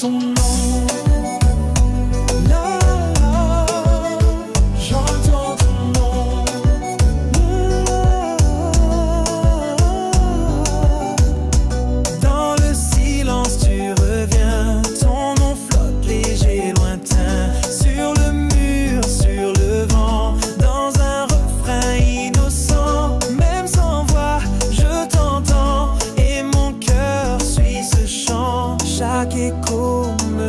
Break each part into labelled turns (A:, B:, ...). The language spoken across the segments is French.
A: ton nom. Là, j'entends ton nom. Dans le silence tu reviens, ton nom flotte léger, lointain, sur le mur, sur le vent, dans un refrain innocent. Même sans voix, je t'entends et mon cœur suit ce chant. Chaque écho me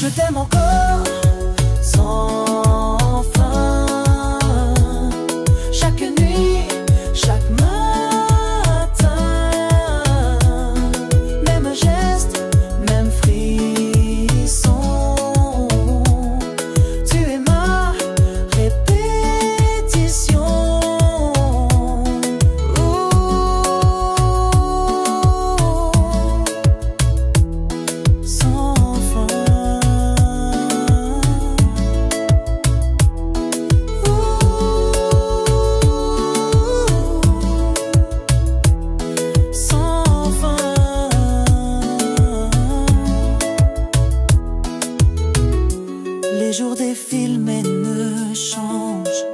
A: Je t'aime encore sans fin. Chaque nuit, chaque matin, même geste, même frisson. Tu es ma répétition. Sans fin. Sans fin. Les jours défilent mais ne changent.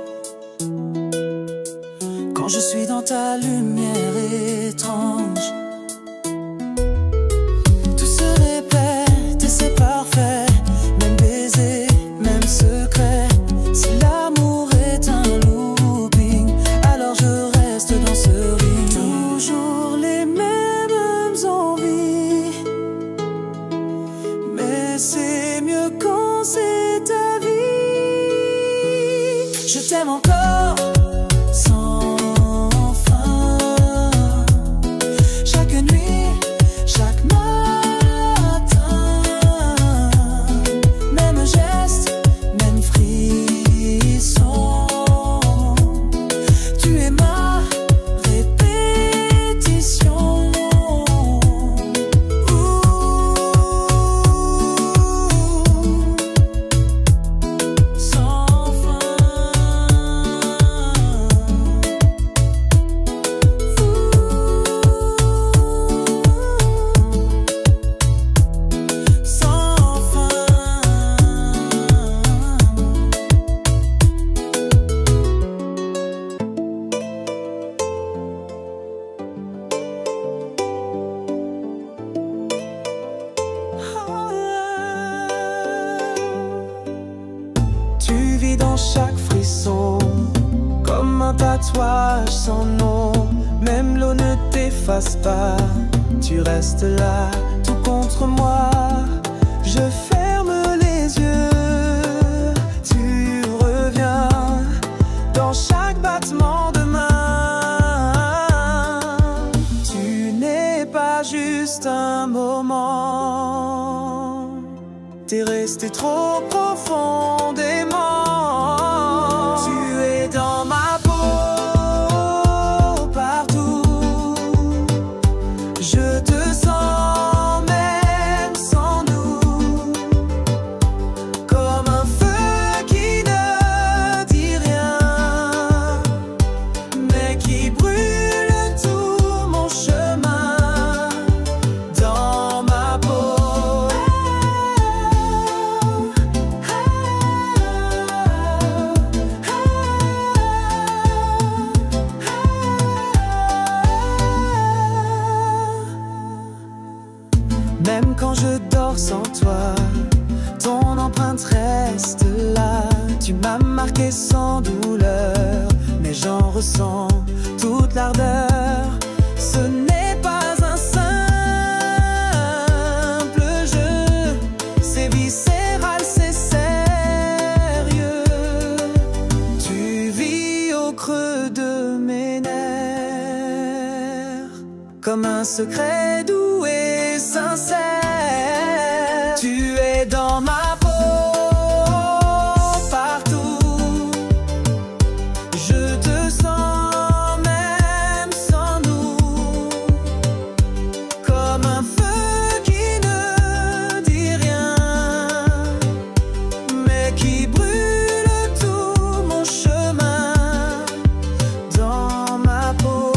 A: Quand je suis dans ta lumière étrange, tout se répète et c'est parfait. Même baiser, même secret. Si l'amour est un looping, alors je reste dans ce ring. Toujours les mêmes envies, mais c'est mieux quand c'est ta vie. Je t'aime encore sans fin. Chaque nuit, chaque matin, même geste, même frisson. Tu es ma répétition. Sans fin. Sans fin. Tu vis dans chaque frisson, comme un tatouage sans nom. Même l'eau ne t'efface pas, tu restes là, tout contre moi. Je ferme les yeux, tu reviens dans chaque battement de main. Tu n'es pas juste un moment, t'es resté trop profondément. Tu es dans ma peau, partout. Je te sens même sans nous, comme un feu qui ne dit rien, mais qui brûle tout mon chemin. Dans ma peau. Même quand je dors sans toi, ton empreinte reste là. Tu m'as marqué sans douleur, mais j'en ressens toute l'ardeur. Ce n'est pas un simple jeu, c'est viscéral, c'est sérieux. Tu vis au creux de mes nerfs, comme un secret doux et sincère. Tu es dans ma peau, partout. Je te sens même sans nous, comme un feu qui ne dit rien, mais qui brûle tout mon chemin. Dans ma peau.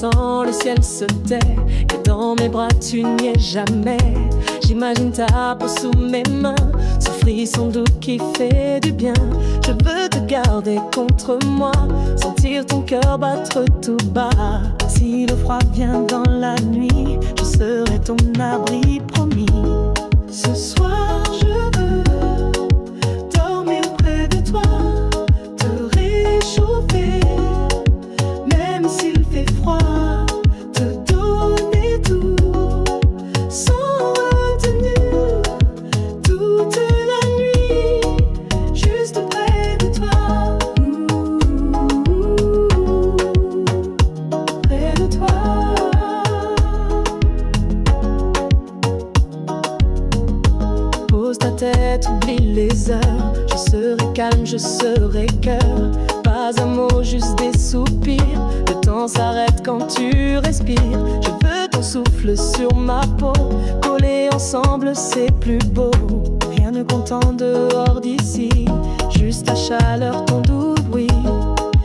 B: sens, le ciel se tait, et dans mes bras tu n'y es jamais. J'imagine ta peau sous mes mains, ce frisson doux qui fait du bien. Je veux te garder contre moi, sentir ton cœur battre tout bas. Si le froid vient dans la nuit, je serai ton abri promis. Ce soir je veux dormir près de toi, te réchauffer, même s'il fait froid, te donner tout, sans retenue, toute la nuit, juste près de toi, près de toi. Pose ta tête, oublie les heures, je serai calme, je serai cœur. Pas un mot, juste des soupirs. Le temps s'arrête quand tu respires. Je veux ton souffle sur ma peau. Collés ensemble, c'est plus beau. Rien ne compte en dehors d'ici, juste ta chaleur, ton doux bruit.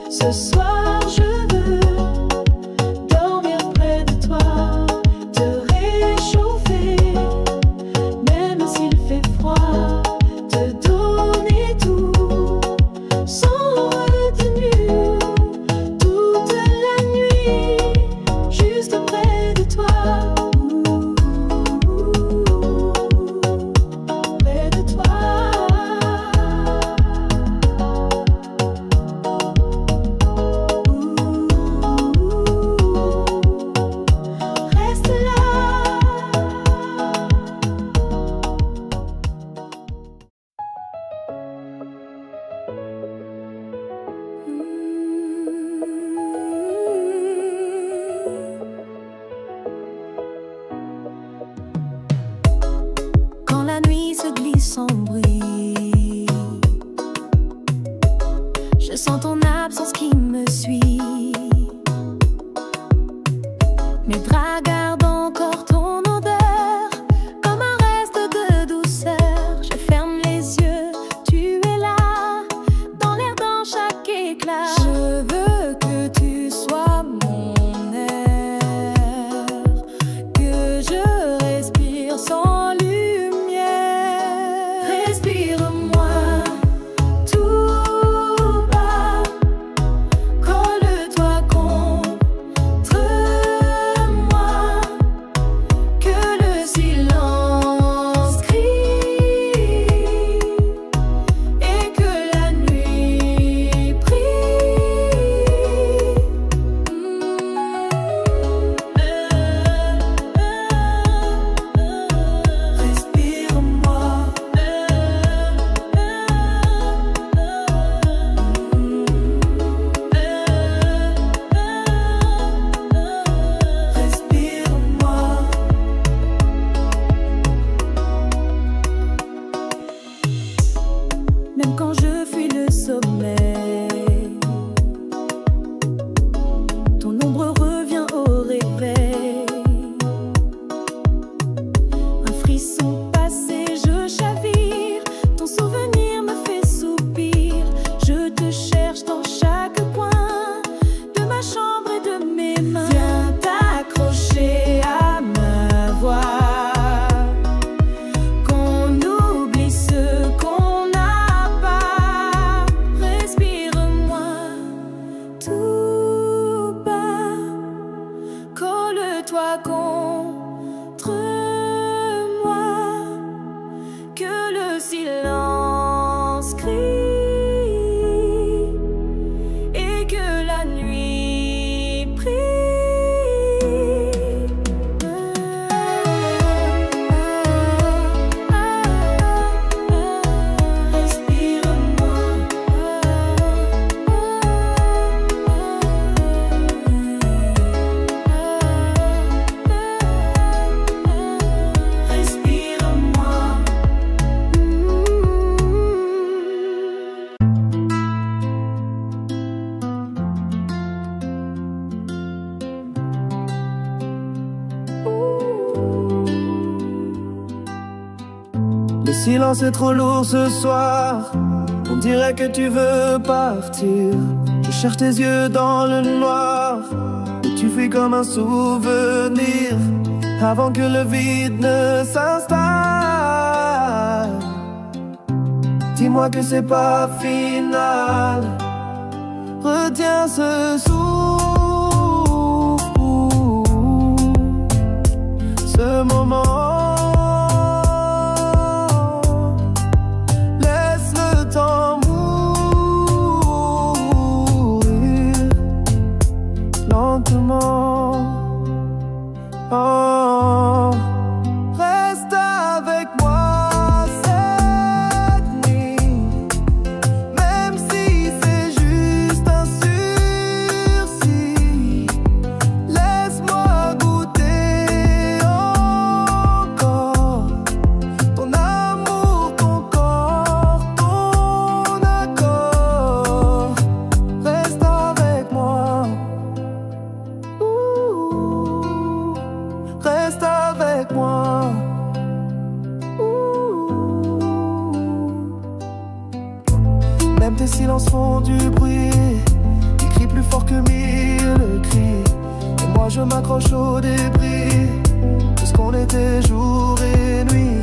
B: Ce soir, je veux dormir près de toi, te réchauffer, même s'il fait froid, te donner tout, sans retenue, toute la nuit, juste près de toi, près de toi. Reste là. Quand la nuit se glisse sans bruit, je sens ton absence qui me suit. Mes draps gardent encore ton odeur, comme un reste de douceur. Je ferme les yeux, tu es là, dans l'air, dans chaque éclat. Je veux que tu sois mon air, que je respire sans lumière. Respire-moi tout bas, colle-toi contre moi, que le silence crie et que la nuit prie. Respire-moi. Respire-moi. Même quand je fuis le sommeil, ton ombre revient au réveil. Un frisson passé, je chavire, ton souvenir me fait soupir. Je te cherche dans chaque coin de ma chambre et de mes mains. Viens t'accrocher à ma voix, qu'on oublie ce qu'on n'a pas. Respire-moi tout bas, colle-toi contre moi, que le silence crie et que la nuit prie. Respire-moi. Respire-moi.
A: Le silence est trop lourd ce soir, on dirait que tu veux partir. Je cherche tes yeux dans le noir, Tu fuis comme un souvenir avant que le vide ne s'installe. Dis-moi que c'est pas final. Retiens ce souffle, ce moment. Laisse le temps mourir lentement. Oh, reste avec moi cette nuit, même si c'est juste un sursis. Laisse-moi goûter encore ton amour, ton corps, ton accord. Reste avec moi. Reste avec moi. Même tes silences font du bruit. Ils crient plus fort que mille cris. Et moi je m'accroche au débris de ce qu'on était jour et nuit.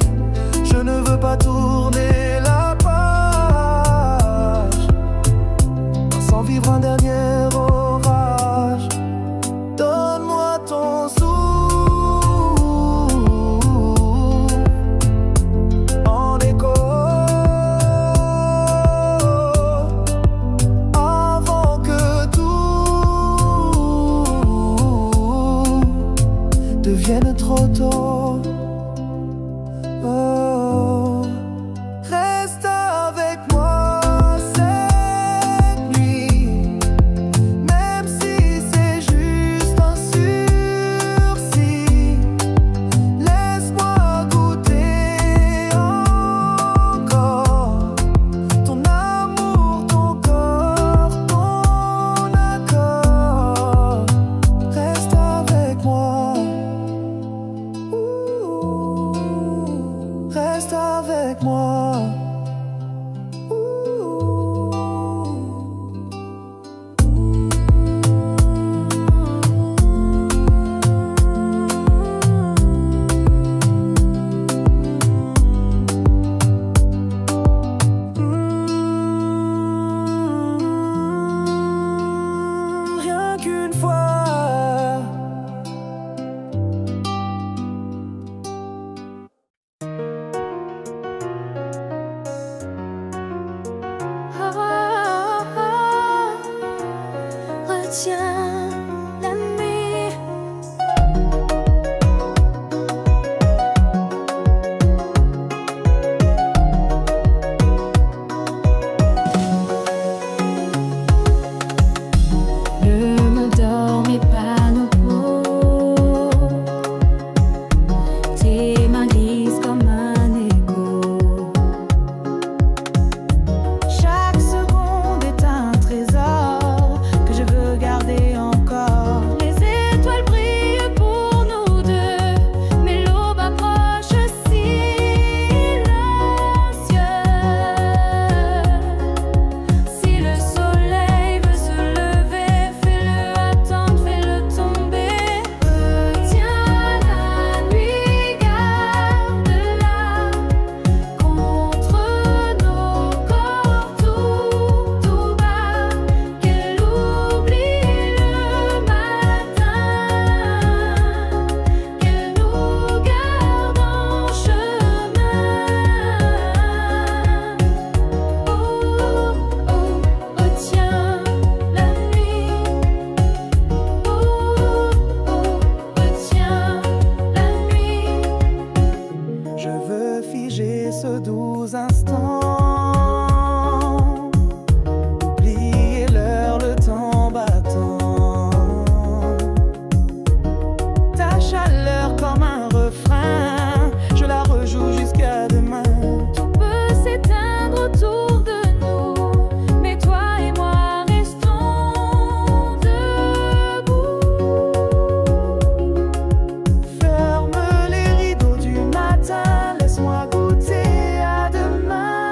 A: Je ne veux pas tourner la page sans vivre un dernier orage. Donne-moi ton souffle en écho avant que tout devienne trop tôt. Oh, reste avec moi cette nuit, même si c'est juste un sursis. Laisse-moi goûter encore ton amour, ton corps, ton accord. Reste avec moi. Reste avec moi. Rien qu'une fois.
B: Retiens la nuit. Ne me dormez pas nos peaux. Tes mains glissent comme un écho.
C: Chaque seconde est un trésor que je veux garder encore.
B: Les étoiles brillent pour nous deux, mais l'aube approche silencieux. Si le soleil veut se lever, fais-le attendre, fais-le tomber. Retiens la nuit, garde-la contre nos corps tout bas, qu'elle oublie le matin, qu'elle nous garde en chemin. Oh, oh, retiens la nuit. Oh, oh, retiens la nuit.
A: Je veux figer ce doux instant, oublier l'heure, le temps battant. Ta chaleur comme un refrain, je la rejoue jusqu'à demain.
B: Tout peut s'éteindre autour de nous, mais toi et moi restons debout.
A: Ferme les rideaux du matin, laisse-moi goûter à demain.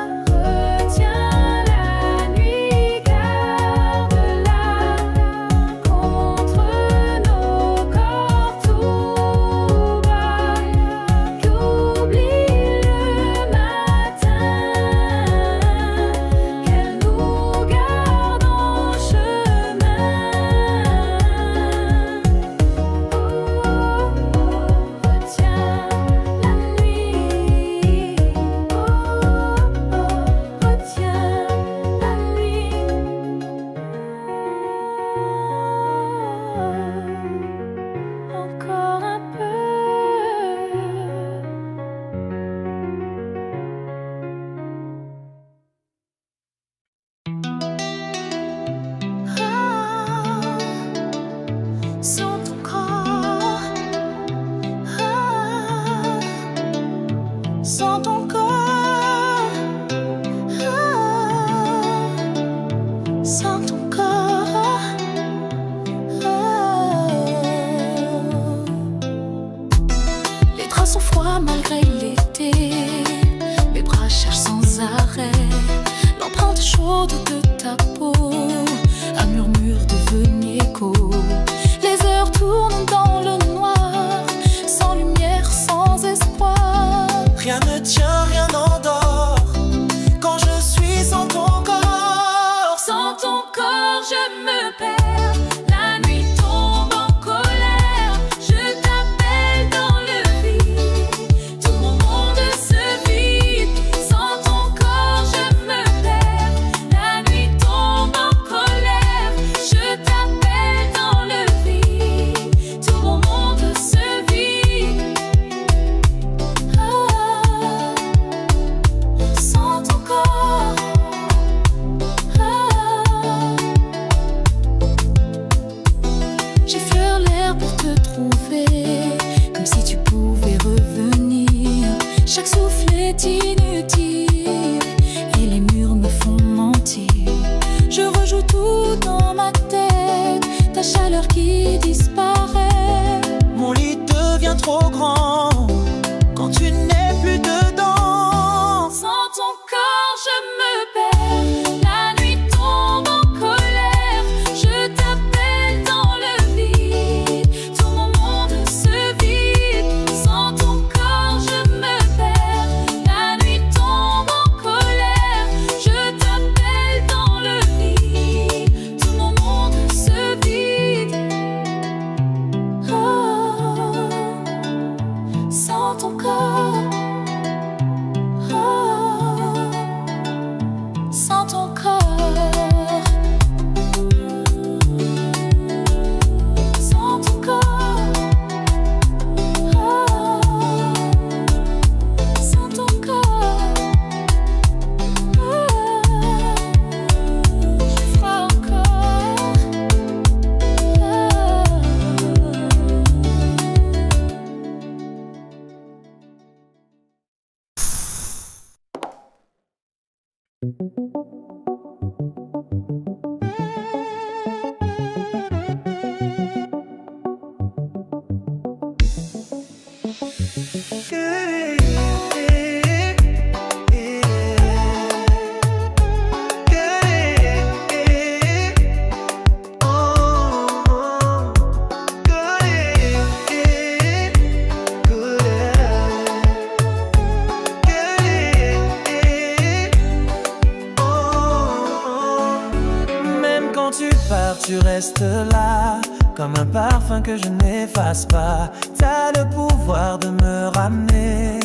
C: sans ton corps. Sans ton corps. Les draps sont froids malgré l'été. Mes bras cherchent sans arrêt l'empreinte chaude de ta peau. Un murmure devenu écho. Les heures tournent dans le noir, sans lumière, sans espoir.
A: Rien ne tient, rien n'endort quand je suis sans ton corps.
C: Sans ton corps, je me perds. La nuit tombe en colère. Je t'appelle dans le vide. Tout mon monde se vide. Sans ton corps, je me perds. La nuit tombe en colère. Je t'appelle dans le vide. Tout mon monde se vide. Sans ton corps. J'effleure l'air pour te trouver, comme si tu pouvais revenir. Chaque souffle est inutile et les murs me font mentir. Je rejoue tout dans ma tête, ta chaleur qui disparaît.
A: Mon lit devient trop grand quand tu n'es plus dedans.
C: Sans ton corps, je me perds. La nuit tombe en colère. Je t'appelle dans le vide. Tout mon monde se vide. Sans ton corps, je me perds. La nuit tombe en colère. Je t'appelle dans le vide. Tout mon monde se vide. Oh, sans ton corps. Sans ton corps. Sans ton corps. Sans ton corps. Je ferai encore.
A: Même quand tu pars, tu restes là, comme un parfum que je n'efface pas. T'as le pouvoir de me ramener,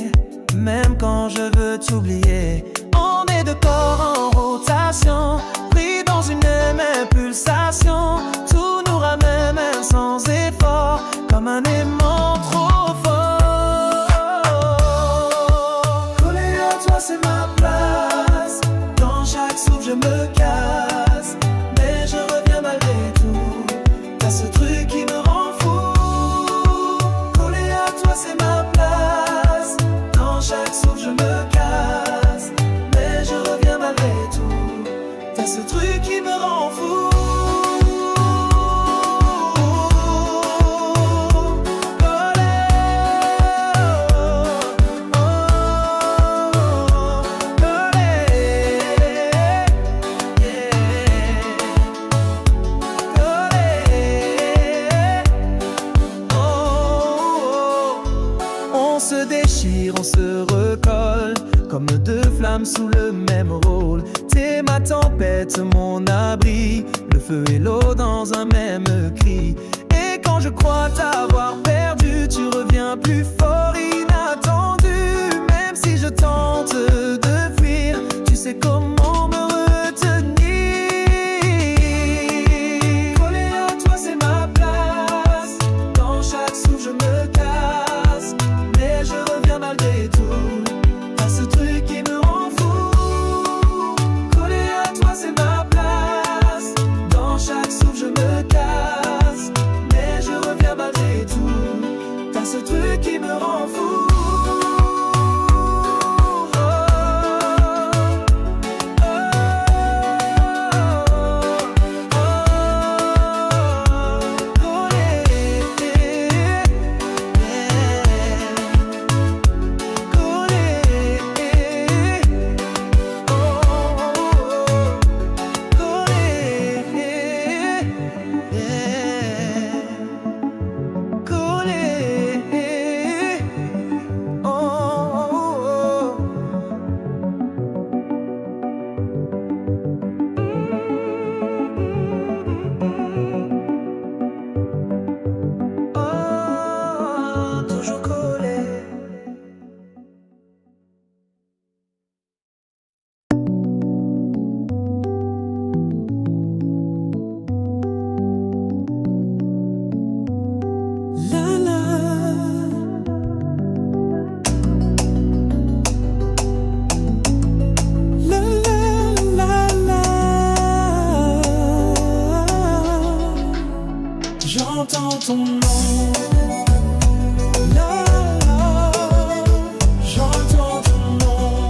A: même quand je veux t'oublier. On est deux corps en rotation, pris dans une même impulsation. Tout nous ramène sans effort, comme un aimant trop fort. Collé à toi, c'est ma place. Dans chaque souffle, je me casse, mais je reviens malgré tout. T'as ce truc qui me rend fou. Collé à toi, c'est ma place. Dans chaque souffle, je me casse, mais je reviens malgré tout. T'as ce truc qui me rend fou. On se déchire, on se recolle, comme deux flammes sous le même rôle. T'es ma tempête, mon abri, le feu et l'eau dans un même cri. Et quand je crois t'avoir perdu, tu reviens plus fort, inattendu. Même si je tente de fuir, tu sais comment me retenir. Collé à toi, c'est ma place. Dans chaque souffle, je me casse, mais je reviens malgré tout. T'as ce truc qui me rend fou. Collé à toi, c'est ma place. Dans chaque souffle, je me casse, mais je reviens malgré tout. T'as ce truc qui me rend fou. ton nom. La, la, j'entends ton nom.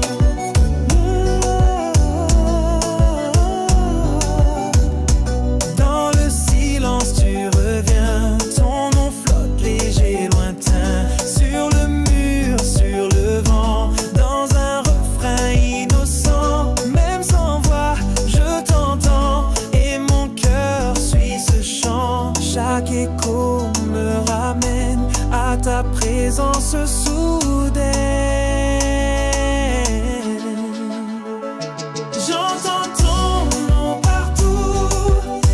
A: Dans le silence tu reviens, ton nom flotte léger, lointain, sur le mur, sur le vent, dans un refrain innocent. Même sans voix, je t'entends et mon cœur suit ce chant. Chaque écho me ramène à ta présence soudaine. J'entends ton nom partout,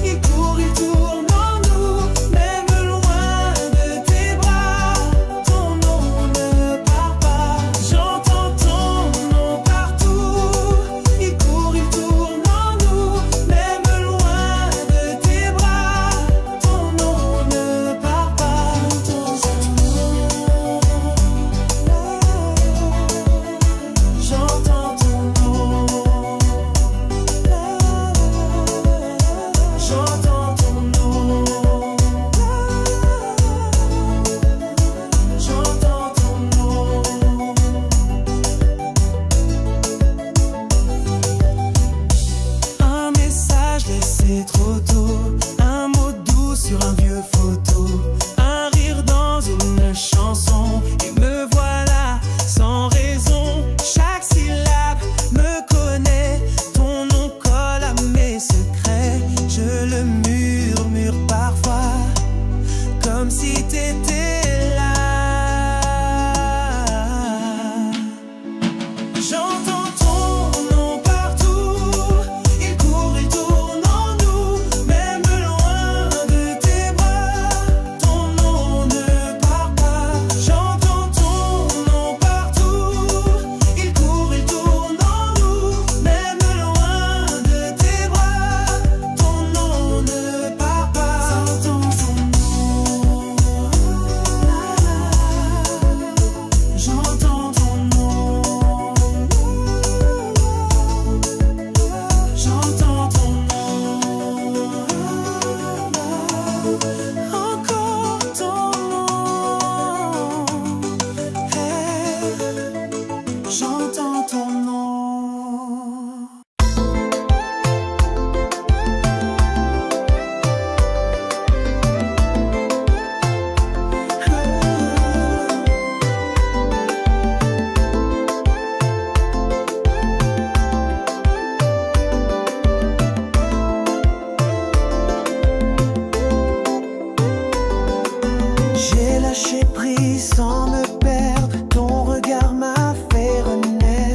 A: il court, il tourne en nous, même loin de tes bras, ton nom ne part pas. J'entends ton nom partout, il court, il tourne en nous, même loin de tes bras, ton nom ne part pas. J'entends ton nom. J'entends ton nom. J'entends ton nom. Un message laissé trop tôt, un mot doux sur un vieux photo, un rire dans une chanson, et me voilà sans raison. Chaque syllabe me connaît, ton nom colle à mes secrets. Je le murmure parfois, comme si t'étais là. J'entends ton nom partout, il court, il tourne en nous, même loin de tes bras, ton nom ne part pas. J'entends ton nom partout, il court, il tourne en nous, même loin de tes bras, ton nom ne part pas. J'entends ton nom. J'entends ton nom. J'entends ton nom. Encore ton nom. J'entends ton nom. J'ai lâché prise sans me perdre, ton regard m'a fait renaître.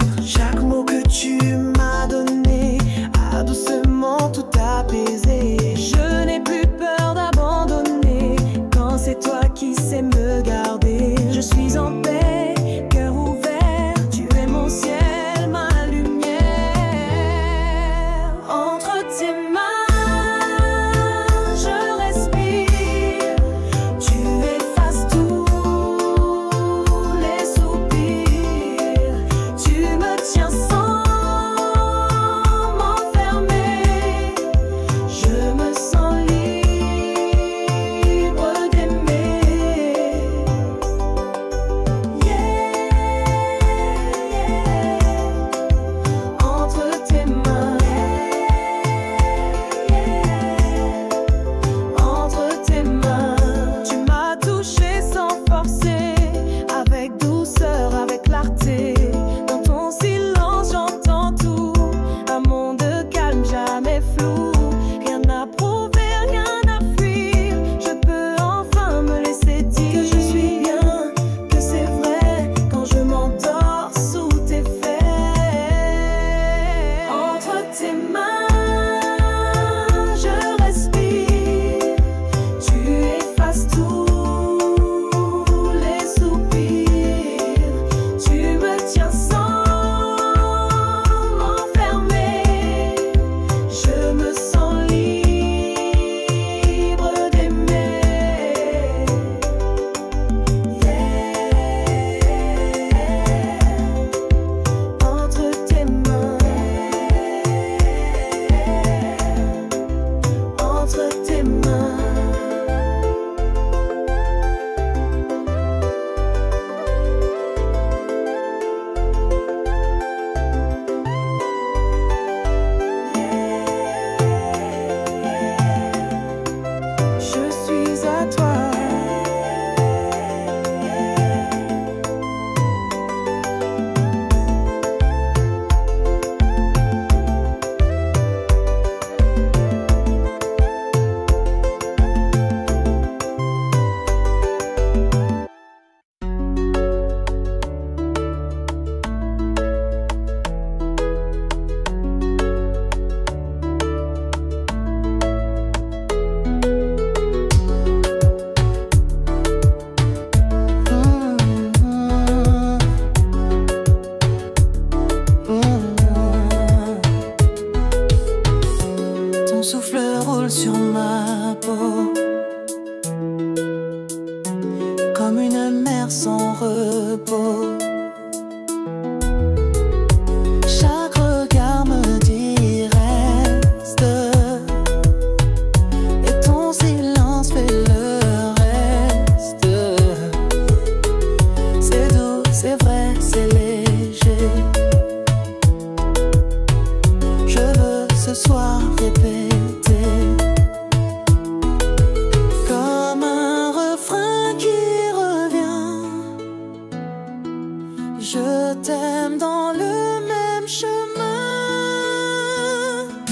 A: t'aime dans le même chemin.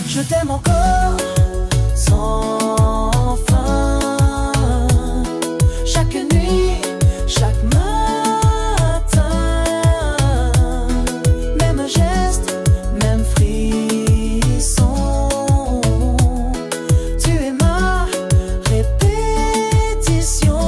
A: Je t'aime encore sans fin. Chaque nuit, chaque matin, même geste, même frisson. Tu es ma répétition.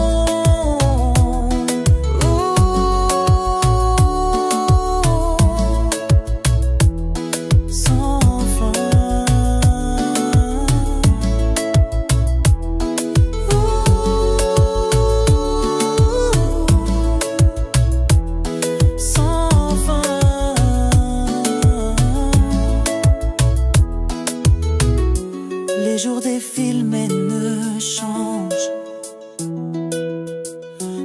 A: Les jours défilent mais ne changent.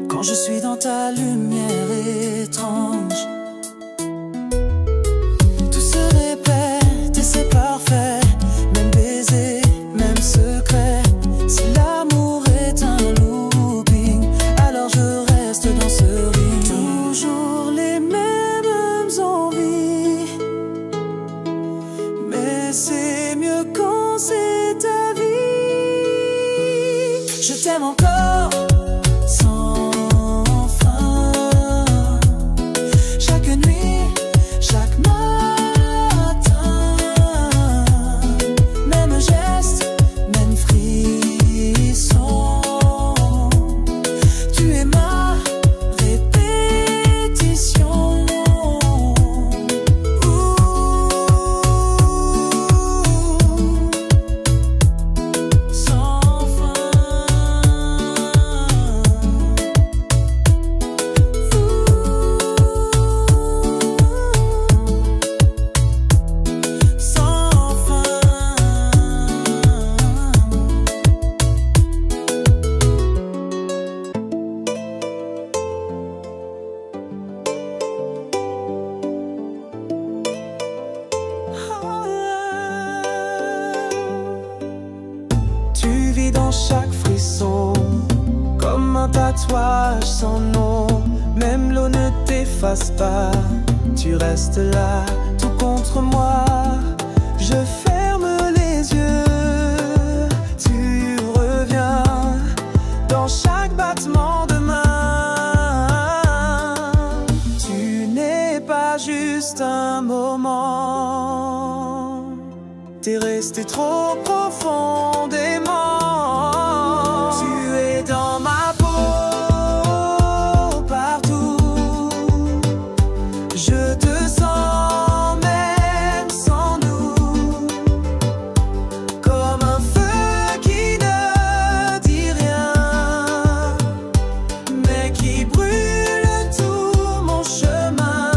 A: Quand je suis dans ta lumière étrange, tout se répète et c'est parfait. Même baiser, même secret. Si l'amour est un looping, alors je reste dans ce ring. Toujours les mêmes envies, mais c'est mieux quand c'est ta vie. Je t'aime encore sans fin. Chaque nuit, chaque matin, même geste, même frisson. Tu es ma répétition. Sans fin. Sans fin. Tu vis dans chaque frisson, comme un tatouage sans nom. Même l'eau ne t'efface pas, tu restes là, tout contre moi. Je ferme les yeux, tu reviens dans chaque battement de main. Tu n'es pas juste un moment, t'es resté trop profondément. Tu es dans ma peau, partout. Je te sens même sans nous, comme un feu qui ne dit rien, mais qui brûle tout mon chemin.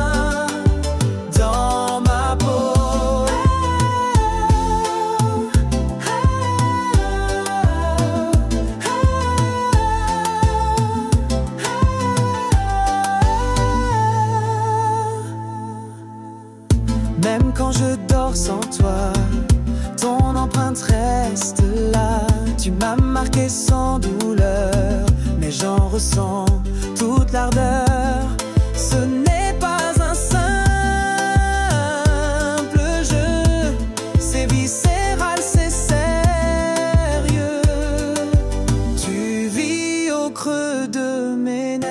A: Dans ma peau. Même quand je dors sans toi, ton empreinte reste là. Tu m'as marqué sans douleur, mais j'en ressens toute l'ardeur. Ce n'est pas un simple jeu, c'est viscéral, c'est sérieux. Tu vis au creux de mes nerfs,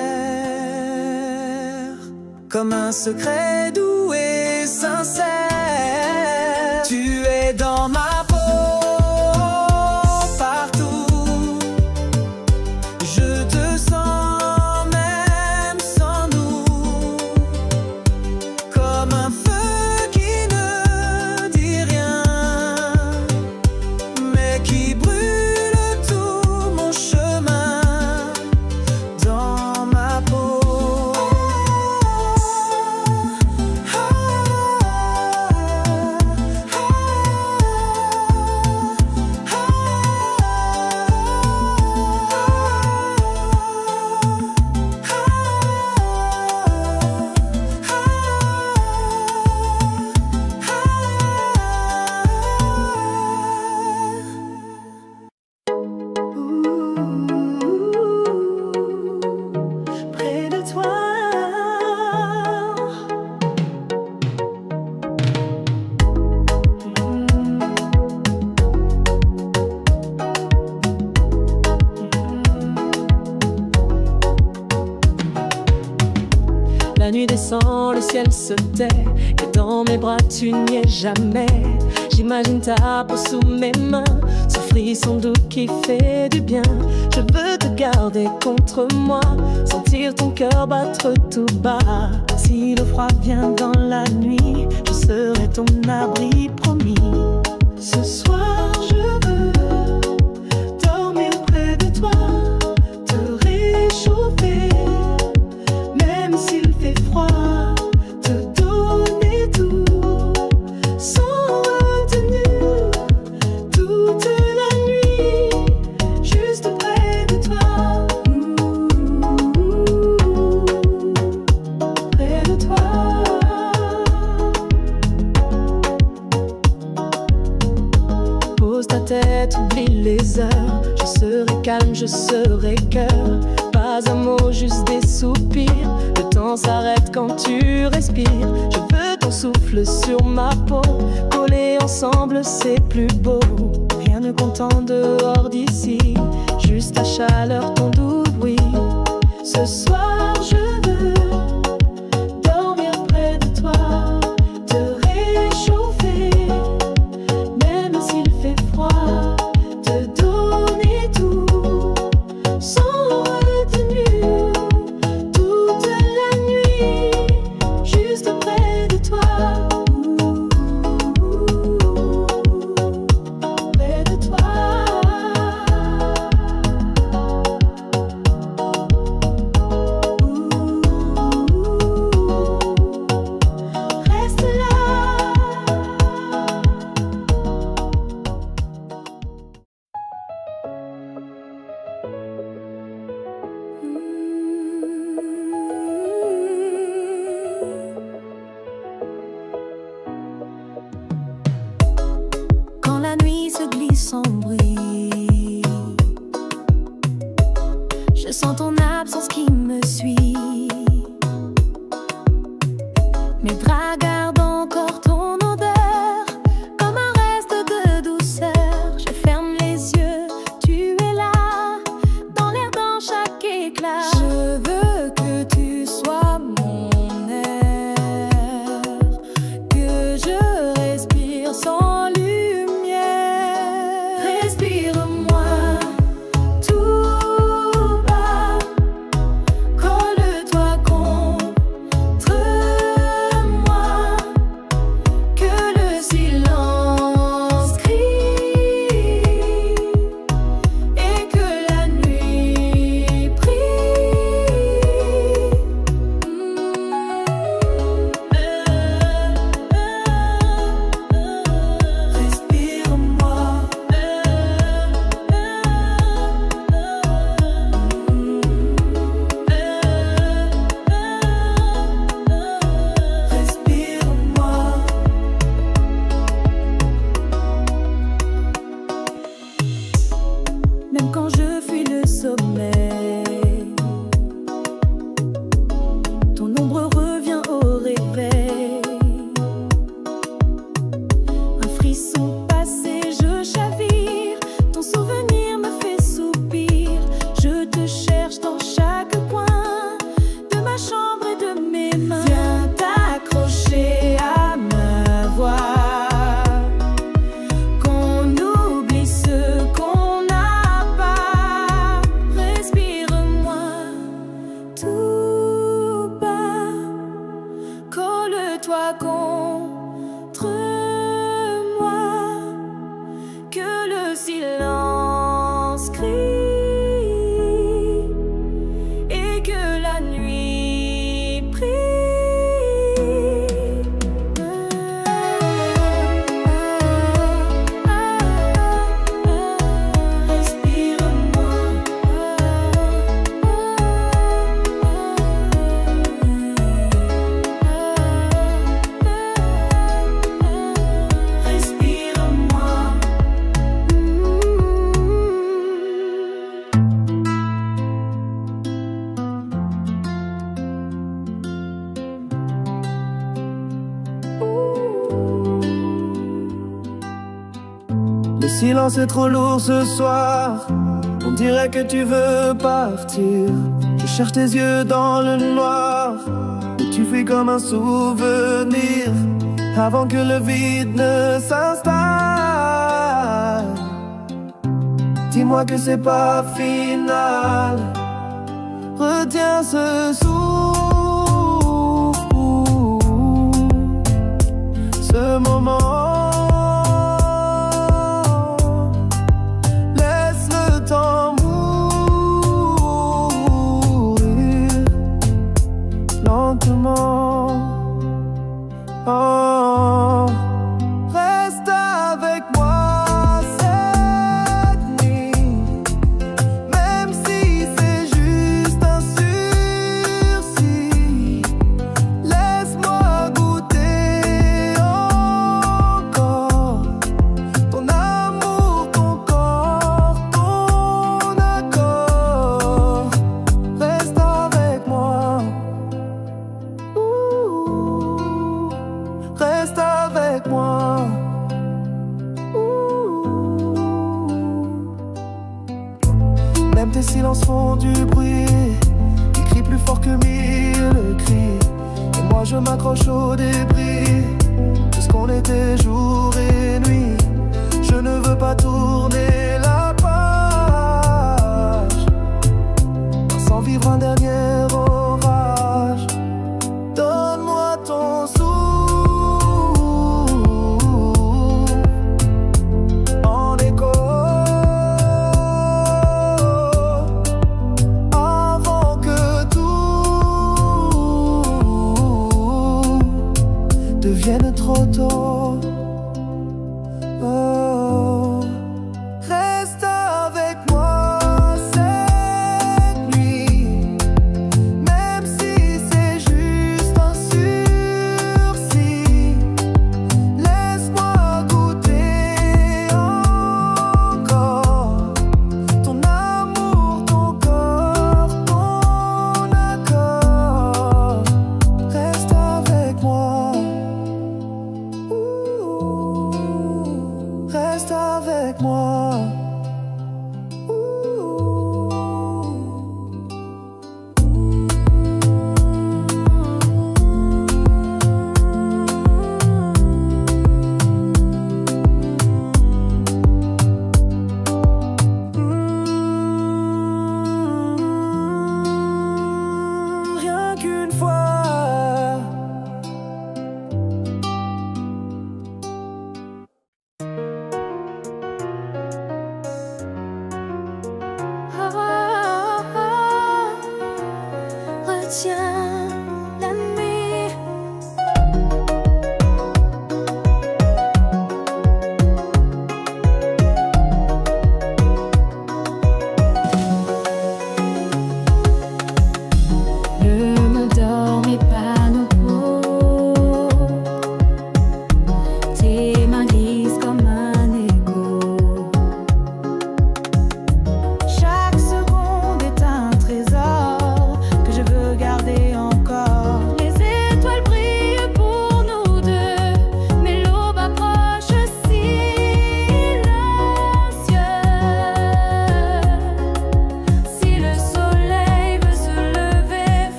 A: comme un secret doux et sincère. Tu es dans ma peau, partout. Je te sens même sans nous, comme un feu qui ne dit rien, mais qui brûle tout mon chemin. Dans ma peau.
B: sens le ciel se tait, et dans mes bras tu n'y es jamais. J'imagine ta peau sous mes mains, ce frisson doux qui fait du bien. Je veux te garder contre moi, sentir ton cœur battre tout bas. Si le froid vient dans la nuit, je serai ton abri promis. Ce soir je veux dormir près de toi, te réchauffer, même s'il fait froid, te donner tout, sans retenue, toute la nuit, juste près de toi, près de toi. Pose ta tête, oublie les heures, je serai calme, je serai cœur. Pas un mot, juste des soupirs. Le temps s'arrête quand tu respires. Je veux ton souffle sur ma peau. Collés ensemble, c'est plus beau. Rien ne compte en dehors d'ici, juste ta chaleur, ton doux bruit. Ce soir, je veux dormir près de toi, te réchauffer, même s'il fait froid, te donner tout, sans retenue, toute la nuit, juste près de toi, près de toi. Reste là. Quand la nuit se glisse sans bruit, je sens ton absence qui me suit. Mes draps gardent encore ton odeur, comme un reste de douceur. Je ferme les yeux, tu es là, dans l'air, dans chaque éclat. Je veux que tu sois mon air, que je respire sans lumière. Respire-moi tout bas, colle-toi contre moi, que le silence crie et que la nuit prie. Respire-moi. Respire-moi. Même quand je fuis le sommeil, ton ombre revient au réveil. Un frisson passé, je chavire, ton souvenir me fait soupir. Je te cherche dans chaque coin de ma chambre et de mes mains. Viens t'accrocher à ma voix, qu'on oublie ce qu'on n'a pas. Respire-moi tout bas, colle-toi contre moi, que le silence crie et que la nuit prie. Respire-moi. Respire-moi.
A: Le silence est trop lourd ce soir, on dirait que tu veux partir. Je cherche tes yeux dans le noir, où Tu fuis comme un souvenir avant que le vide ne s'installe. Dis-moi que c'est pas final. Retiens ce souffle, ce moment. Laisse le temps mourir lentement. Oh, reste avec moi cette nuit, même si c'est juste un sursis. Laisse-moi goûter encore ton amour, ton corps, ton accord. Reste avec moi. Reste avec moi. Même tes silences font du bruit, qui crient plus fort que mille cris. Et moi je m'accroche au débris de ce qu'on était jour et nuit. Je ne veux pas tourner la page sans vivre un dernier orage. Donne-moi ton souffle en écho avant que tout devienne trop tôt. Oh, reste avec moi cette nuit, même si c'est juste un sursis. Laisse-moi goûter encore ton amour, ton corps, ton accord. Reste avec moi.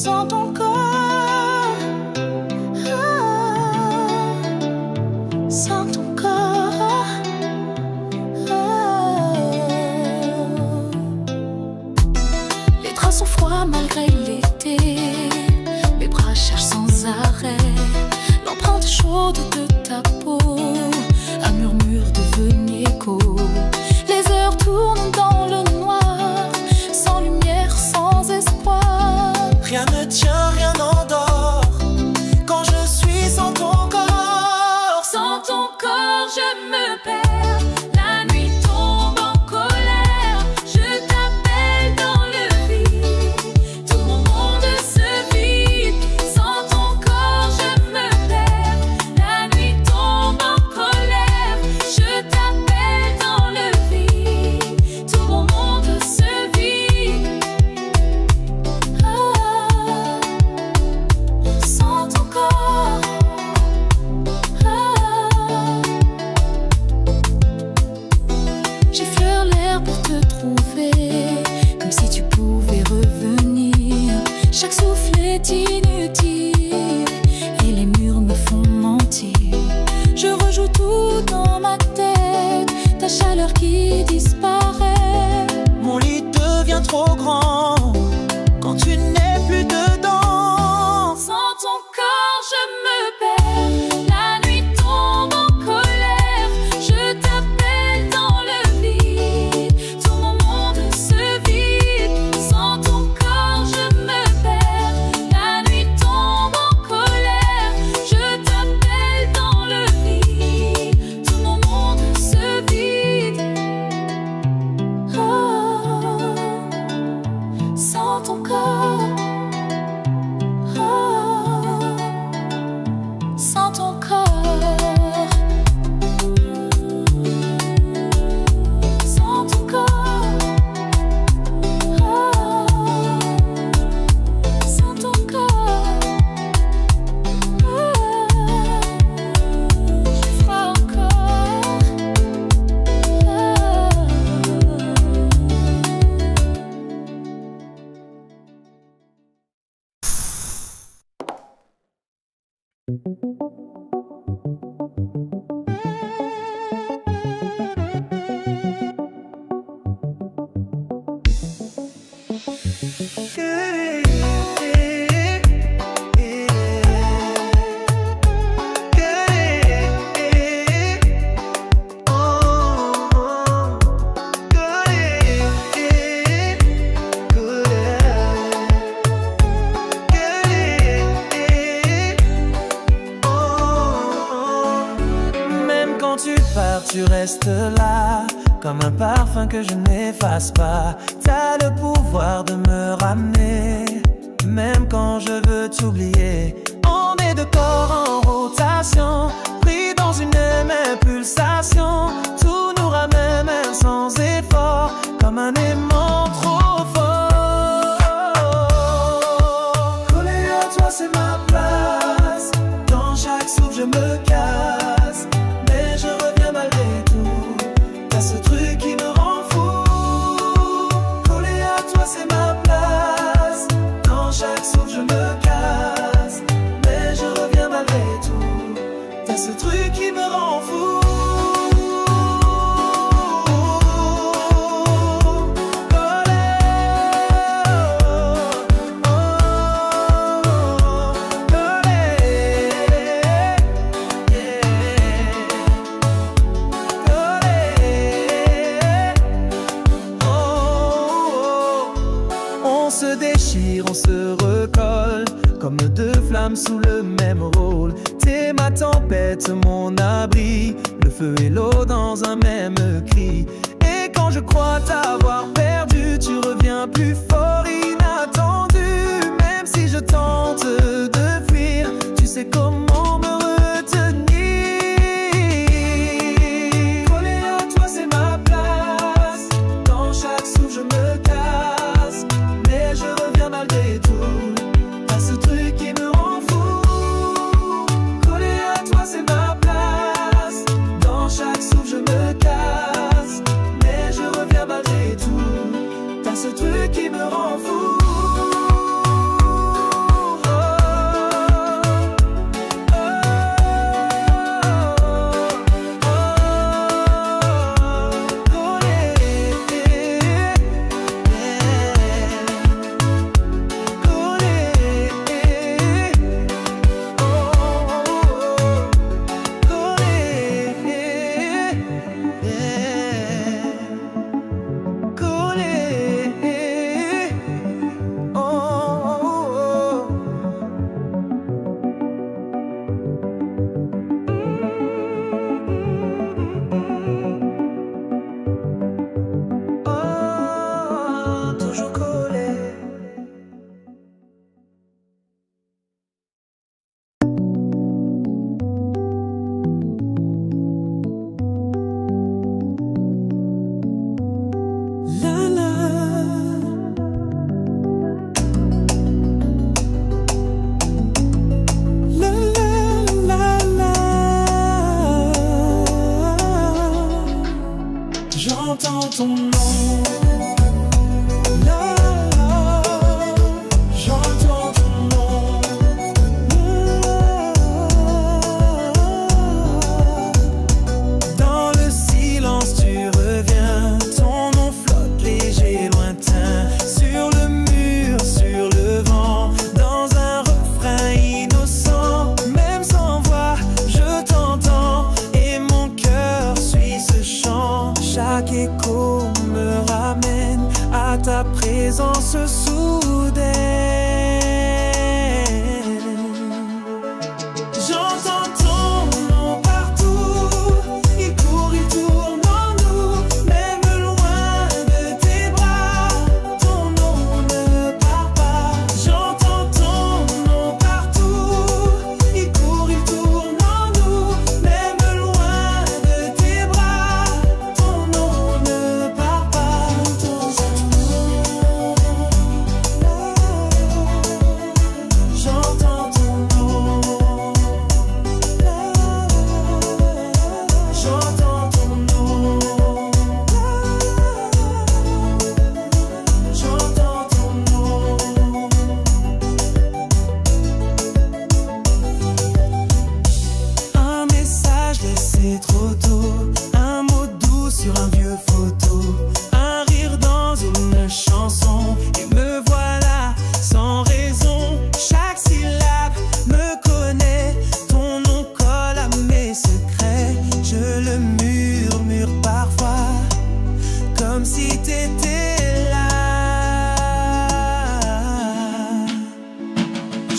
C: sans ton corps. Sans ton corps. Les draps sont froids malgré l'été. Mes bras cherchent sans arrêt l'empreinte chaude de ta peau. Un murmure devenu écho. Les heures tournent dans le noir, sans lumière, sans espoir.
A: Rien ne tient, rien n'endort quand je suis sans ton corps.
C: Sans ton corps, je me perds. La nuit tombe en colère. Je t'appelle dans le vide. Tout mon monde se vide. Sans ton corps, je me perds. La nuit tombe en colère. Je t'appelle dans le vide. Tout mon monde se vide. Sans ton corps. J'effleure l'air pour te trouver, comme si tu pouvais revenir. Chaque souffle est inutile et les murs me font mentir. Je rejoue tout dans ma tête, ta chaleur qui disparaît.
A: Mon lit devient trop grand quand tu n'es plus dedans.
C: Sans ton corps, je me perds. La nuit tombe en colère. Je t'appelle dans le vide. Tout mon monde se vide. Sans ton corps, je me perds. La nuit tombe en colère. Je t'appelle dans le vide. Tout mon monde se vide. Oh, sans ton corps. Sans ton corps. Sans ton corps. Sans ton corps. J'ai froid encore.
A: Même quand tu pars, tu restes là, comme un parfum que je n'efface pas. T'as le pouvoir de me ramener, même quand je veux t'oublier. On est deux corps en rotation, pris dans une même pulsation. Tout nous ramène sans effort, comme un aimant trop fort. Collé à toi, c'est ma place. Dans chaque souffle, je me casse, mais je reviens malgré tout. T'as ce truc qui me rend fou. Collé à toi, c'est ma place. Dans chaque souffle, je me casse, mais je reviens malgré tout. T'as ce truc qui me rend fou. On se déchire, on se recolle, comme deux flammes sous le même rôle. T'es ma tempête, mon abri, le feu et l'eau dans un même cri. Et quand je crois t'avoir perdu, tu reviens plus fort, inattendu. Même si je tente de fuir, tu sais comment me retenir. Collé à toi, c'est ma place. Dans chaque souffle, je me casse, mais je reviens malgré tout. T'as ce truc qui me rend fou. Collé à toi, c'est ma place. Dans chaque souffle, je me casse, mais je reviens malgré tout. T'as ce truc qui me rend fou. ta présence soudaine. J'entends ton nom partout, il court, il tourne en nous, même loin de tes bras, ton nom ne part pas. J'entends ton nom partout, il court, il tourne en nous, même loin de tes bras, ton nom ne part pas. J'entends ton nom, j'entends ton nom, j'entends ton nom. Un message laissé trop tôt, un mot doux sur un vieux photo, un rire dans une chanson, et me voilà sans raison. Chaque syllabe me connaît, ton nom colle à mes secrets. Je le murmure parfois, comme si t'étais là.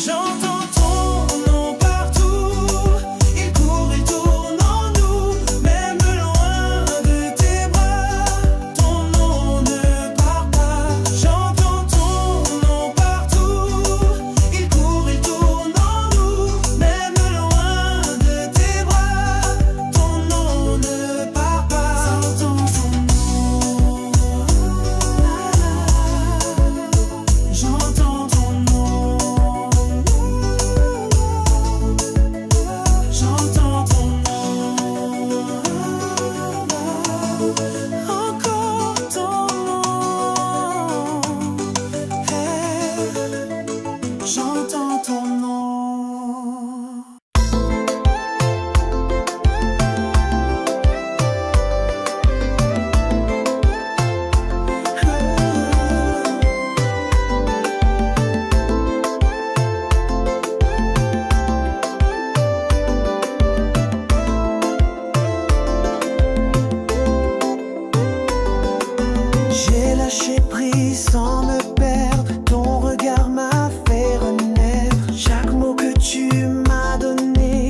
A: J'entends ton nom partout, il court, il tourne en nous, même loin de tes bras, ton nom ne part pas. J'entends ton nom partout, il court, il tourne en nous, même loin de tes bras, ton nom ne part pas. J'entends ton nom, j'entends ton nom, j'entends ton nom, encore ton nom, j'entends ton nom. J'ai lâché prise sans me perdre, ton regard m'a fait renaître. Chaque mot que tu m'as donné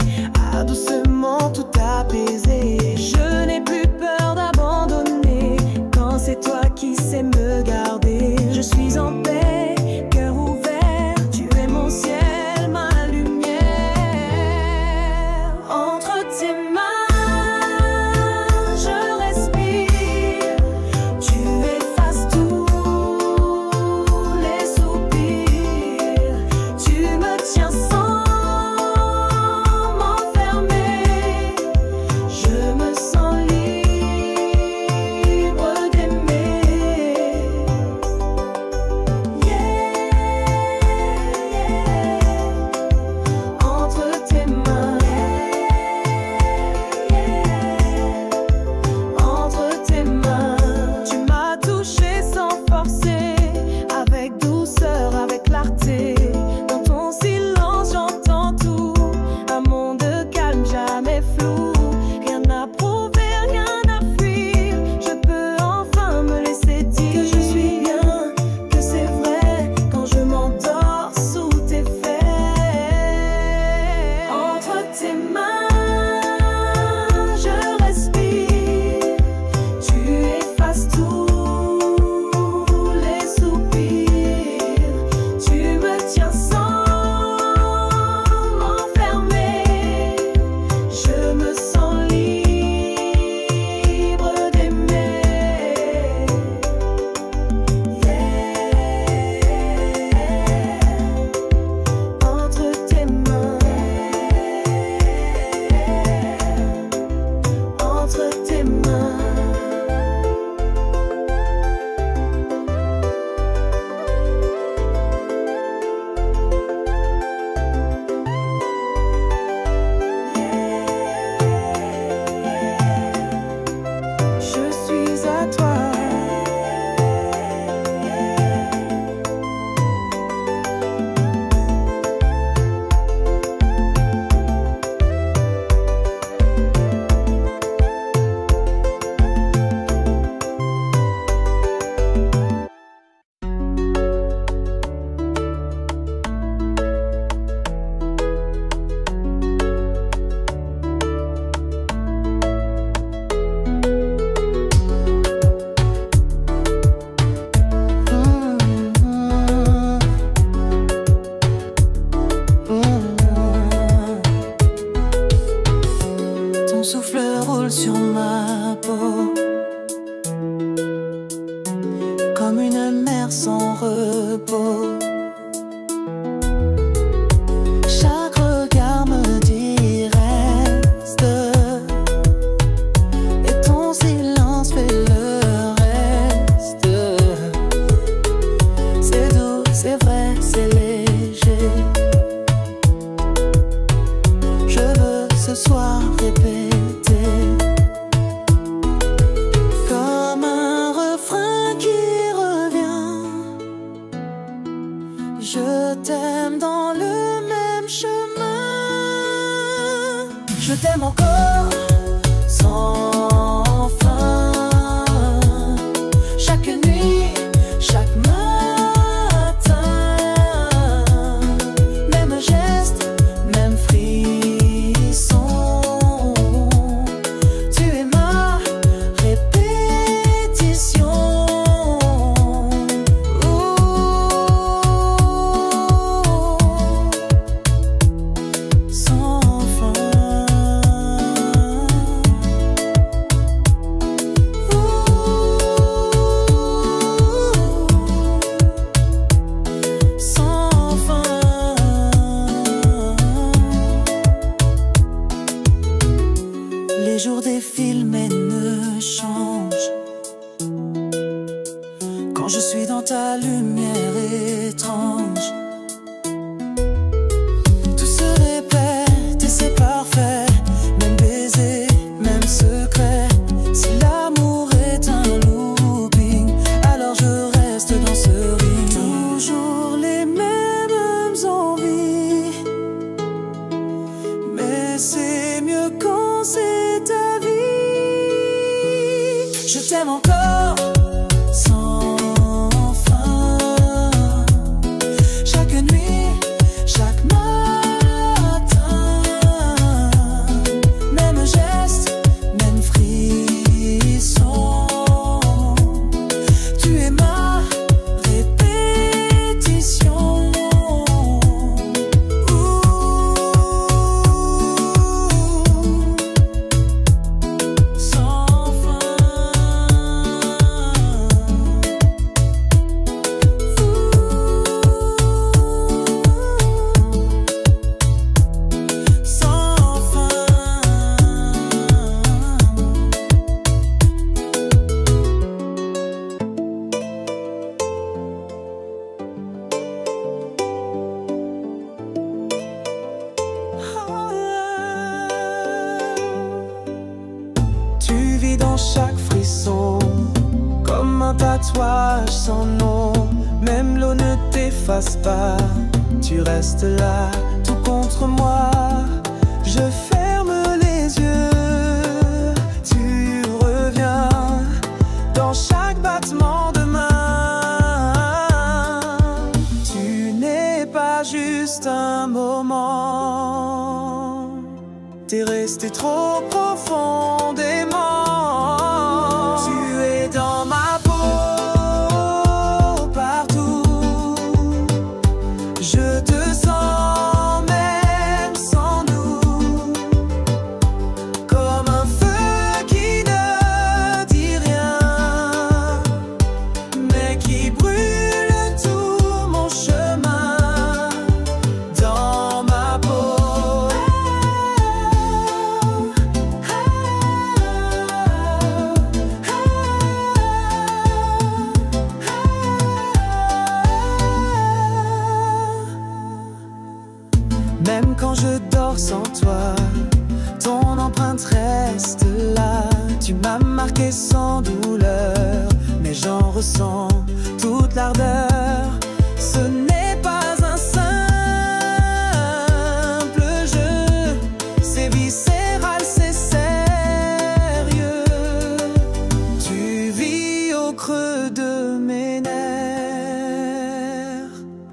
A: a doucement tout apaisé. Je n'ai plus peur d'abandonner quand c'est toi qui sais me garder. Je suis en paix, cœur ouvert, tu es mon ciel, ma lumière. Entre tes mains, je respire, tu effaces tout. sans repos. Chaque regard me dit reste, et ton silence fait le reste. C'est doux, c'est vrai, c'est léger. Je veux ce soir répéter comme un refrain qui revient. Je t'aime dans le même chemin. Je t'aime encore sans fin. Chaque nuit, chaque matin, même geste, même frisson. Tu es ma répétition. Sans fin. Sans fin. Les jours défilent mais ne changent. Quand je suis dans ta lumière étrange, tout se répète et c'est parfait. Même baiser, même secret. Si l'amour est un looping, alors je reste dans ce ring. Toujours les mêmes envies, mais c'est mieux quand c'est ta vie. Je t'aime encore sans fin. Chaque nuit, chaque matin, même geste, même frisson. Tu es ma répétition. Sans fin. Sans fin. Tu vis dans chaque frisson, comme un tatouage sans nom. Même l'eau ne t'efface pas, tu restes là, tout contre moi. Je ferme les yeux, tu reviens dans chaque battement de main. Tu n'es pas juste un moment, t'es resté trop profondément. Tu es dans ma peau, partout. Je te sens même sans nous, comme un feu qui ne dit rien, mais qui brûle tout mon chemin. Dans ma peau. Même quand je dors sans toi, ton empreinte reste là. Tu m'as marqué sans douleur, mais j'en ressens toute l'ardeur. Ce n'est pas un simple jeu, c'est viscéral, c'est sérieux. Tu vis au creux de mes nerfs,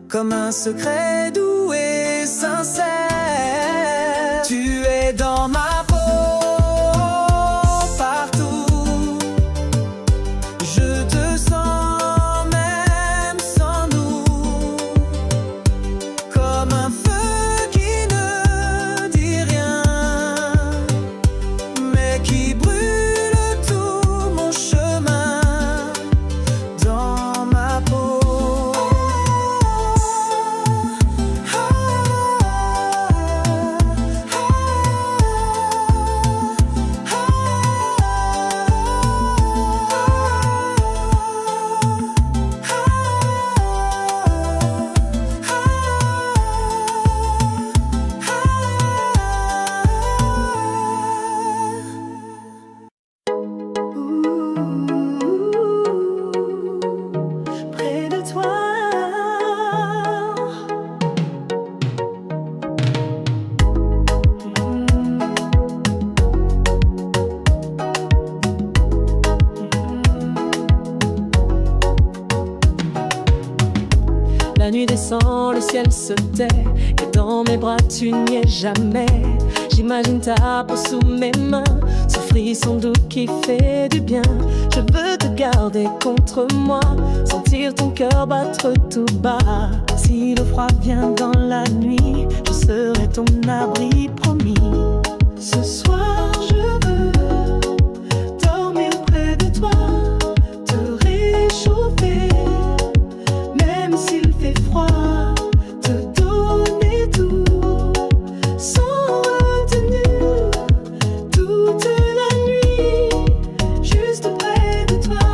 A: comme un secret doux et sincère. Tu es dans ma peau, partout. Je te sens même sans nous, comme un feu qui ne dit rien, mais qui brûle tout mon chemin. Dans ma peau.
B: La nuit descend, le ciel se tait, et dans mes bras tu n'y es jamais. J'imagine ta peau sous mes mains, ce frisson doux qui fait du bien. Je veux te garder contre moi, sentir ton cœur battre tout bas. Si le froid vient dans la nuit, je serai ton abri promis. Ce soir je veux dormir près de toi, te réchauffer, même s'il fait froid, te donner tout, sans retenue, toute la nuit, juste près de toi,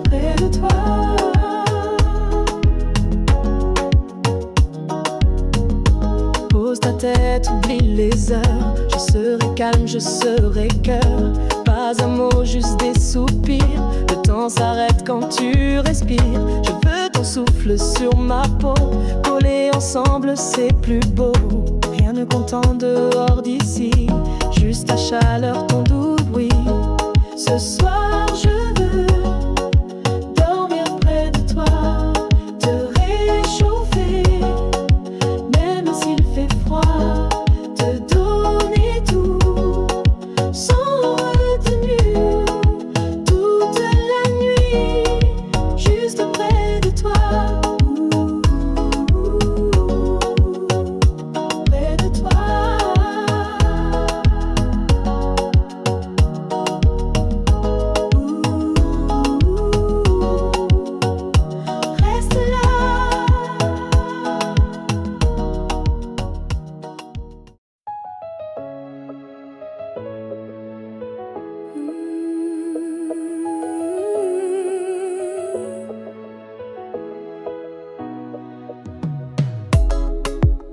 B: près de toi. Pose ta tête, oublie les heures, je serai calme, je serai cœur. Pas un mot, juste des soupirs. Le temps s'arrête quand tu respires. Je veux ton souffle sur ma peau. Collés ensemble, c'est plus beau. Rien ne compte en dehors d'ici, juste ta chaleur, ton doux bruit. Ce soir, je veux dormir près de toi, te réchauffer, même s'il fait froid, te donner tout, sans retenue, toute la nuit, juste près de toi, près de toi. Reste là.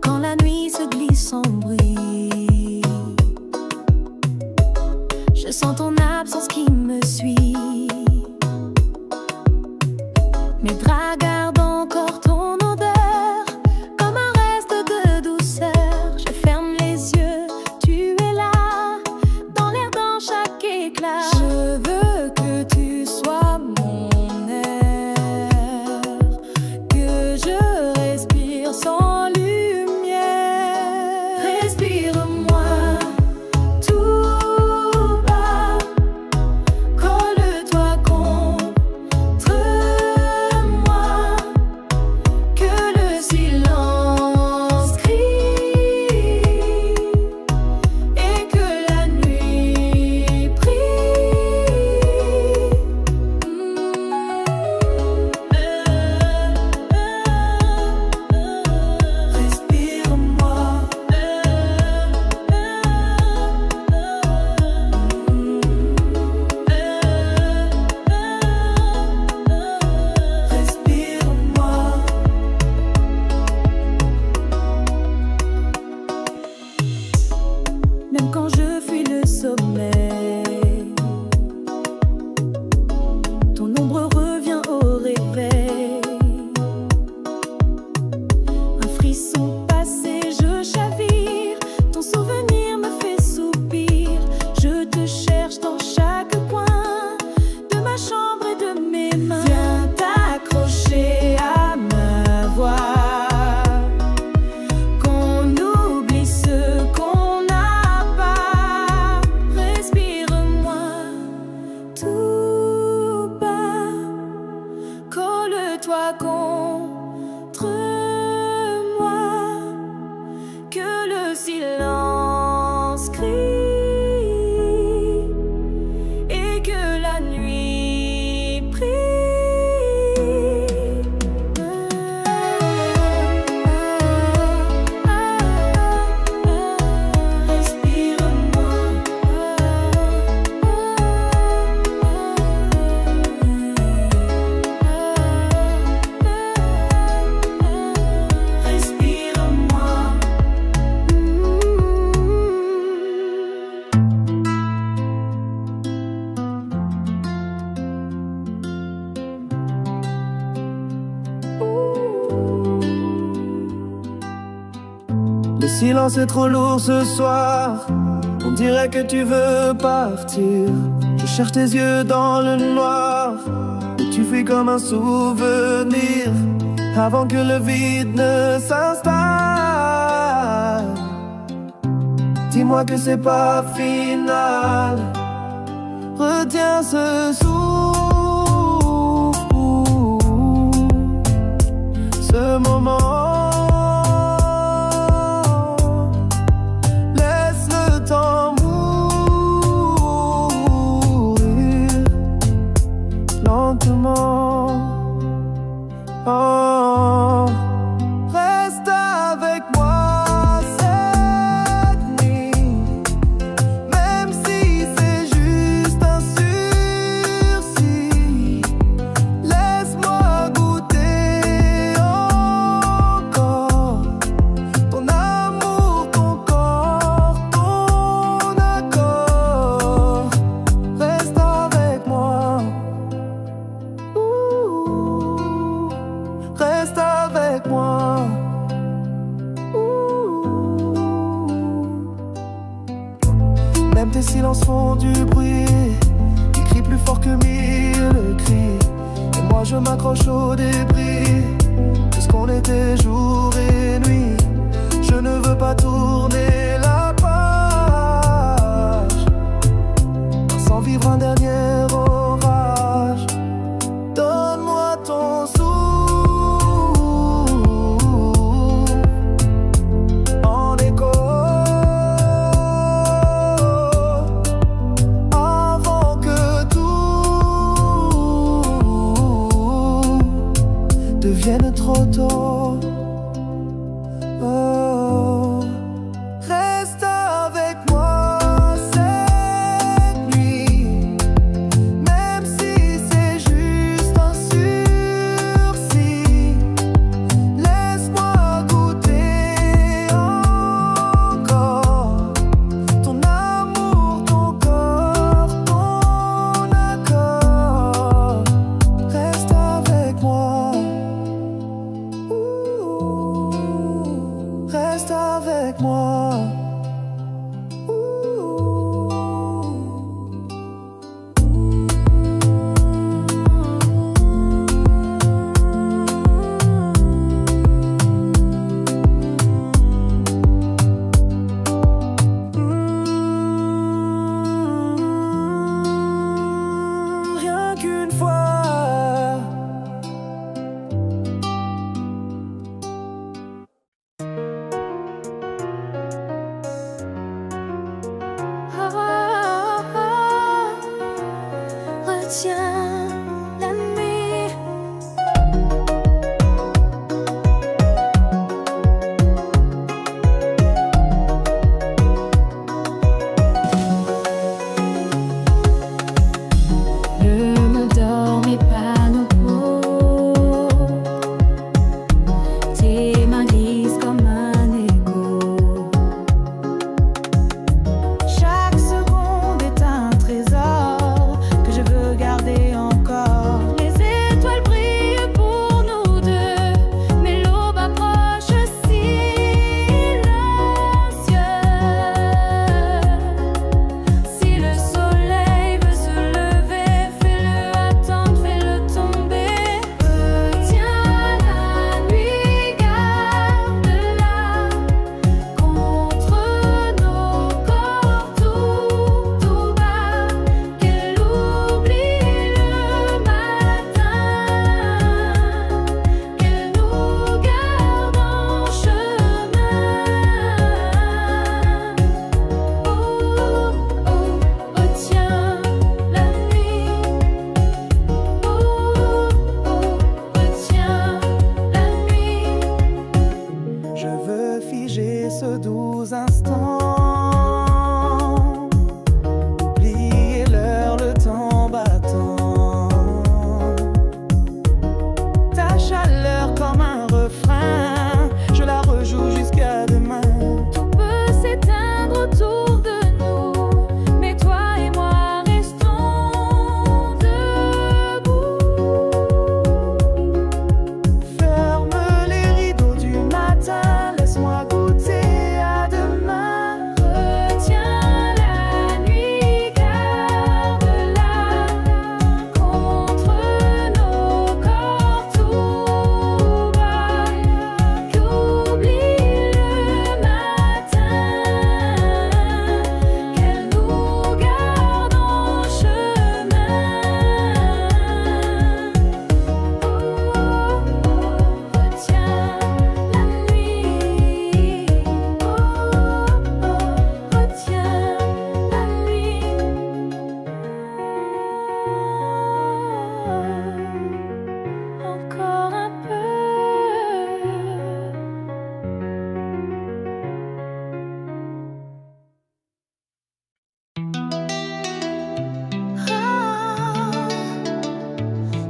B: Quand la nuit se glisse sans bruit, je sens ton absence qui me suit. Mes draps gardent encore ton odeur, comme un reste de douceur. Je ferme les yeux, tu es là, dans l'air, dans chaque éclat. Je veux que tu sois mon air, que je respire sans lumière. Respire-moi tout bas, colle-toi contre moi, que le silence crie et que la nuit prie. Respire-moi. Respire-moi. Même quand je fuis le sommeil, ton ombre revient au réveil. Un frisson passé, je chavire, ton souvenir me fait soupir. Je te cherche dans chaque coin de ma chambre et de mes mains. Viens t'accrocher à ma voix, qu'on oublie ce qu'on n'a pas. Respire-moi tout bas, colle-toi contre moi, que le silence crie et que la nuit prie. Respire-moi. Respire-moi.
A: Le silence est trop lourd ce soir, on dirait que tu veux partir. Je cherche tes yeux dans le noir, où tu m'enfuis comme un souvenir avant que le vide ne s'installe. Dis-moi que c'est pas final. Retiens ce souffle, ce moment. Laisse le temps mourir lentement. Oh, reste avec moi cette nuit, même si c'est juste un sursis. Laisse-moi goûter encore ton amour, ton corps, ton accord. Reste avec moi. Reste avec moi. Même tes silences font du bruit. Ils crient plus fort que mille cris. Et moi je m'accroche au débris de ce qu'on était jour et nuit. Je ne veux pas tourner la page sans vivre un dernier orage. Donne-moi ton souffle en écho avant que tout devienne trop tôt. Oh, reste avec moi cette nuit, même si c'est juste un sursis. Laisse-moi goûter encore ton amour, ton corps, ton accord. Reste avec moi.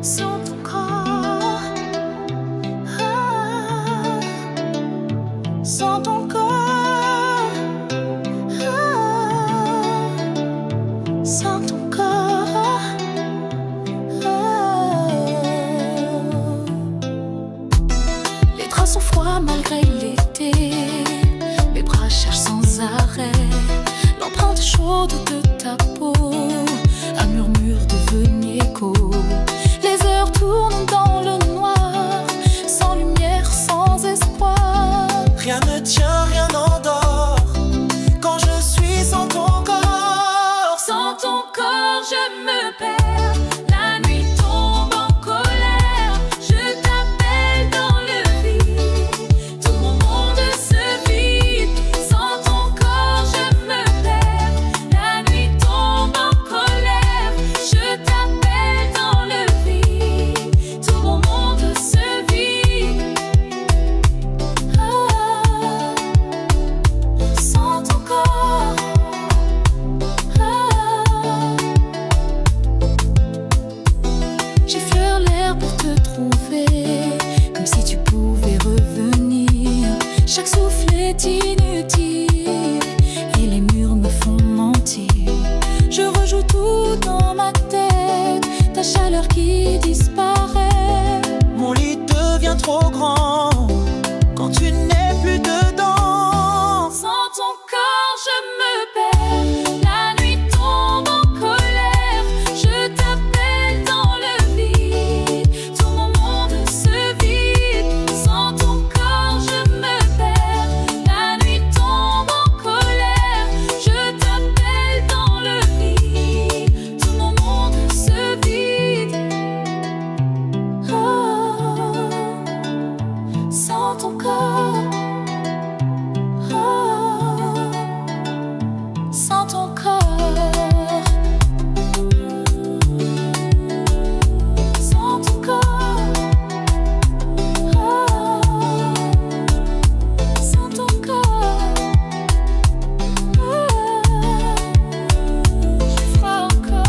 C: Sans ton corps, ah, sans ton corps, ah, sans ton corps, ah. Les draps sont froids malgré l'été, mes bras cherchent sans arrêt l'empreinte chaude de ta peau, un murmure devenu écho. Les heures tournent dans le noir, sans lumière, sans espoir.
A: Rien ne tient, rien n'endort quand je suis sans ton corps.
C: Sans ton corps, je me perds. La nuit tombe en colère. Je t'appelle dans le vide. Tout mon monde se vide. Sans ton corps, je me perds. La nuit tombe en colère. Je t'appelle dans le vide. Tout mon monde se vide. Ah, sans ton corps. J'effleure l'air pour te trouver, comme si tu pouvais revenir. Chaque souffle est inutile et les murs me font mentir. Je rejoue tout dans ma tête, ta chaleur qui disparaît.
A: Mon lit devient trop grand quand tu n'es plus dedans.
C: Sans ton corps, je me perds. La nuit tombe en colère. Je t'appelle dans le vide. Tout mon monde se vide. Sans ton corps, je me perds. La nuit tombe en colère. Je t'appelle dans le vide. Tout mon monde se vide. Oh, sans ton corps. Sans ton corps, sans ton corps, sans ton corps, j'ai froid encore.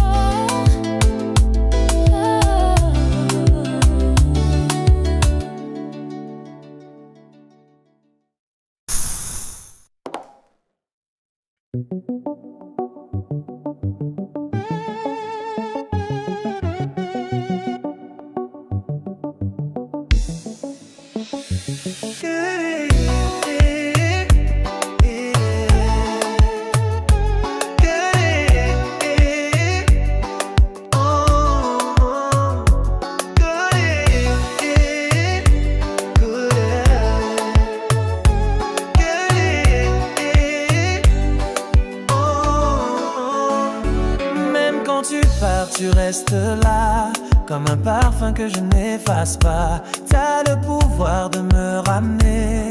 A: Même quand tu pars, tu restes là, comme un parfum que je n'efface pas. T'as le pouvoir de me ramener,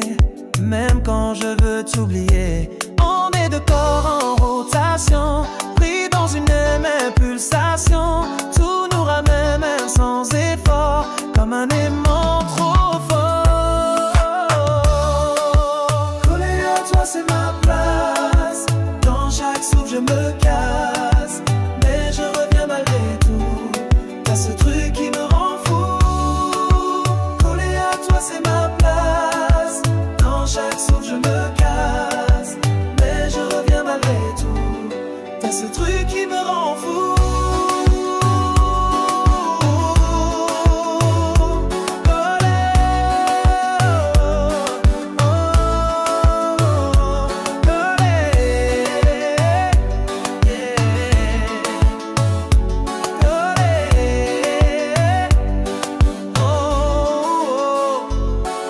A: même quand je veux t'oublier. On est deux corps en rotation, pris dans une même pulsation. Tout nous ramène même sans effort, comme un aimant trop fort. Collé à toi, c'est ma place. Dans chaque souffle, je me casse, mais je reviens malgré tout. T'as ce truc qui me rend fou. Collé à toi, c'est ma place. Dans chaque souffle, je me casse, mais je reviens malgré tout. T'as ce truc qui me rend fou.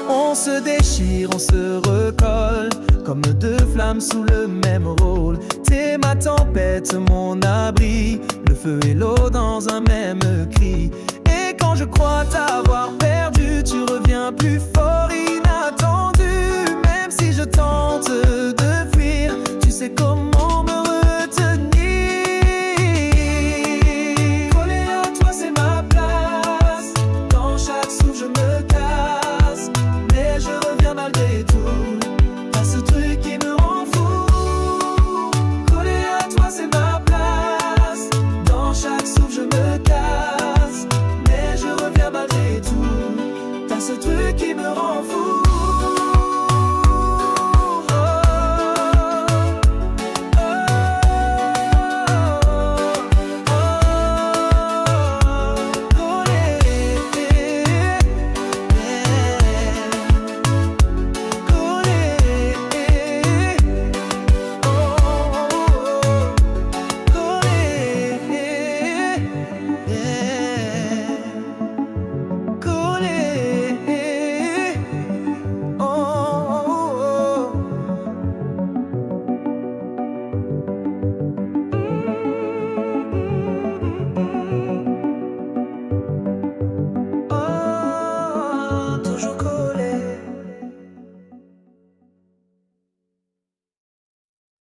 A: On se déchire, on se recolle, comme deux flammes sous le même rôle. T'es ma tempête, mon abri, le feu et l'eau dans un même cri. Et quand je crois t'avoir